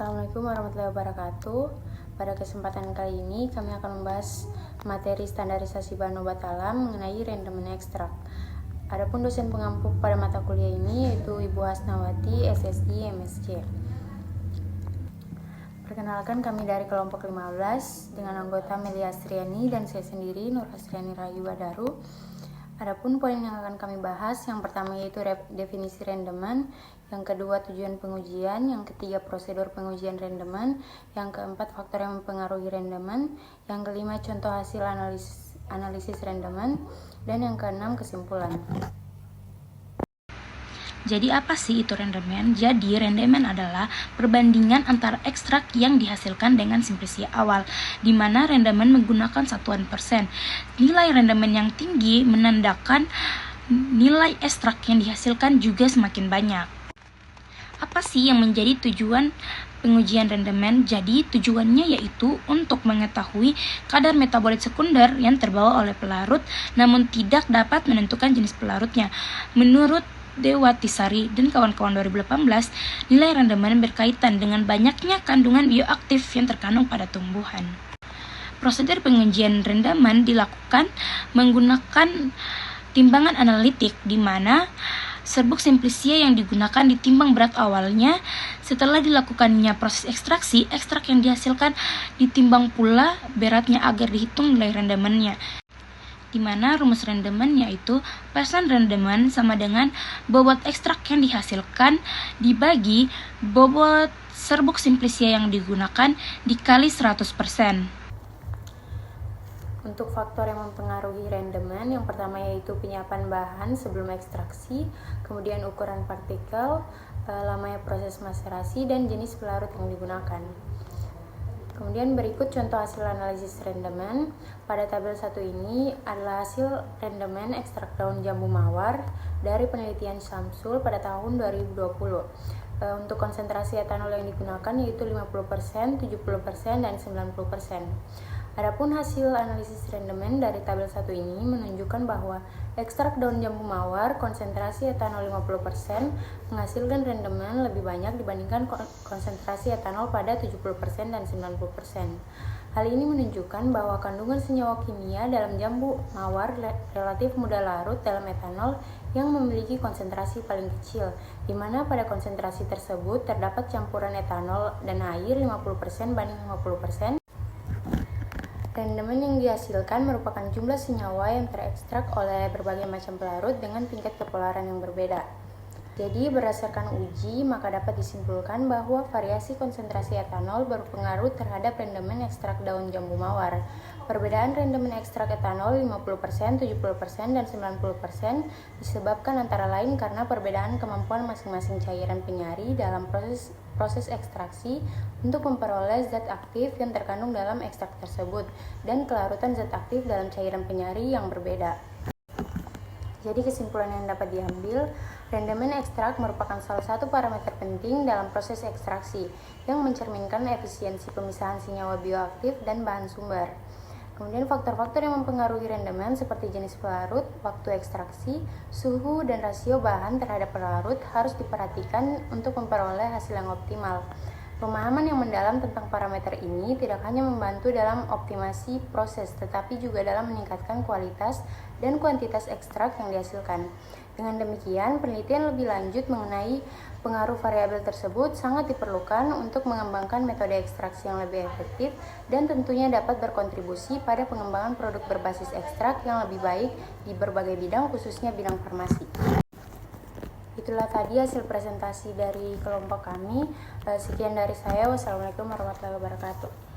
Assalamualaikum warahmatullahi wabarakatuh. Pada kesempatan kali ini kami akan membahas materi standarisasi bahan obat alam mengenai rendemen ekstrak. Adapun dosen pengampu pada mata kuliah ini yaitu Ibu Hasnawati, SSI, MSc. Perkenalkan, kami dari kelompok 15 dengan anggota Melia Astriani dan saya sendiri Nur Astriani Rahayu Badaru. Adapun poin yang akan kami bahas, yang pertama yaitu definisi rendemen, yang kedua tujuan pengujian, yang ketiga prosedur pengujian rendemen, yang keempat faktor yang mempengaruhi rendemen, yang kelima contoh hasil analisis rendemen, dan yang keenam kesimpulan. Jadi apa sih itu rendemen? Jadi rendemen adalah perbandingan antara ekstrak yang dihasilkan dengan simplisia awal, di mana rendemen menggunakan satuan persen. Nilai rendemen yang tinggi menandakan nilai ekstrak yang dihasilkan juga semakin banyak. Apa sih yang menjadi tujuan pengujian rendemen? Jadi tujuannya yaitu untuk mengetahui kadar metabolit sekunder yang terbawa oleh pelarut, namun tidak dapat menentukan jenis pelarutnya. Menurut Dewatisari dan kawan-kawan 2018, nilai rendemen berkaitan dengan banyaknya kandungan bioaktif yang terkandung pada tumbuhan. Prosedur pengujian rendemen dilakukan menggunakan timbangan analitik, di mana serbuk simplisia yang digunakan ditimbang berat awalnya. Setelah dilakukannya proses ekstraksi, ekstrak yang dihasilkan ditimbang pula beratnya agar dihitung nilai rendemennya, di mana rumus rendemen yaitu persen rendemen sama dengan bobot ekstrak yang dihasilkan dibagi bobot serbuk simplisia yang digunakan dikali 100%. Untuk faktor yang mempengaruhi rendemen, yang pertama yaitu penyiapan bahan sebelum ekstraksi, kemudian ukuran partikel, lamanya proses maserasi, dan jenis pelarut yang digunakan. Kemudian berikut contoh hasil analisis rendemen. Pada tabel 1 ini adalah hasil rendemen ekstrak daun jambu mawar dari penelitian Syamsul pada tahun 2020. Untuk konsentrasi etanol yang digunakan yaitu 50%, 70%, dan 90%. Adapun hasil analisis rendemen dari tabel 1 ini menunjukkan bahwa ekstrak daun jambu mawar konsentrasi etanol 50% menghasilkan rendemen lebih banyak dibandingkan konsentrasi etanol pada 70% dan 90%. Hal ini menunjukkan bahwa kandungan senyawa kimia dalam jambu mawar relatif mudah larut dalam etanol yang memiliki konsentrasi paling kecil, di mana pada konsentrasi tersebut terdapat campuran etanol dan air 50% banding 50%. Rendemen yang dihasilkan merupakan jumlah senyawa yang terekstrak oleh berbagai macam pelarut dengan tingkat kepolaran yang berbeda. Jadi berdasarkan uji, maka dapat disimpulkan bahwa variasi konsentrasi etanol berpengaruh terhadap rendemen ekstrak daun jambu mawar. Perbedaan rendemen ekstrak etanol 50%, 70%, dan 90% disebabkan antara lain karena perbedaan kemampuan masing-masing cairan penyari dalam proses ekstraksi untuk memperoleh zat aktif yang terkandung dalam ekstrak tersebut dan kelarutan zat aktif dalam cairan penyari yang berbeda. Jadi kesimpulan yang dapat diambil, rendemen ekstrak merupakan salah satu parameter penting dalam proses ekstraksi yang mencerminkan efisiensi pemisahan senyawa bioaktif dan bahan sumber. Kemudian faktor-faktor yang mempengaruhi rendemen seperti jenis pelarut, waktu ekstraksi, suhu, dan rasio bahan terhadap pelarut harus diperhatikan untuk memperoleh hasil yang optimal. Pemahaman yang mendalam tentang parameter ini tidak hanya membantu dalam optimasi proses, tetapi juga dalam meningkatkan kualitas dan kuantitas ekstrak yang dihasilkan. Dengan demikian, penelitian lebih lanjut mengenai pengaruh variabel tersebut sangat diperlukan untuk mengembangkan metode ekstraksi yang lebih efektif dan tentunya dapat berkontribusi pada pengembangan produk berbasis ekstrak yang lebih baik di berbagai bidang, khususnya bidang farmasi. Itulah tadi hasil presentasi dari kelompok kami. Sekian dari saya. Wassalamualaikum warahmatullahi wabarakatuh.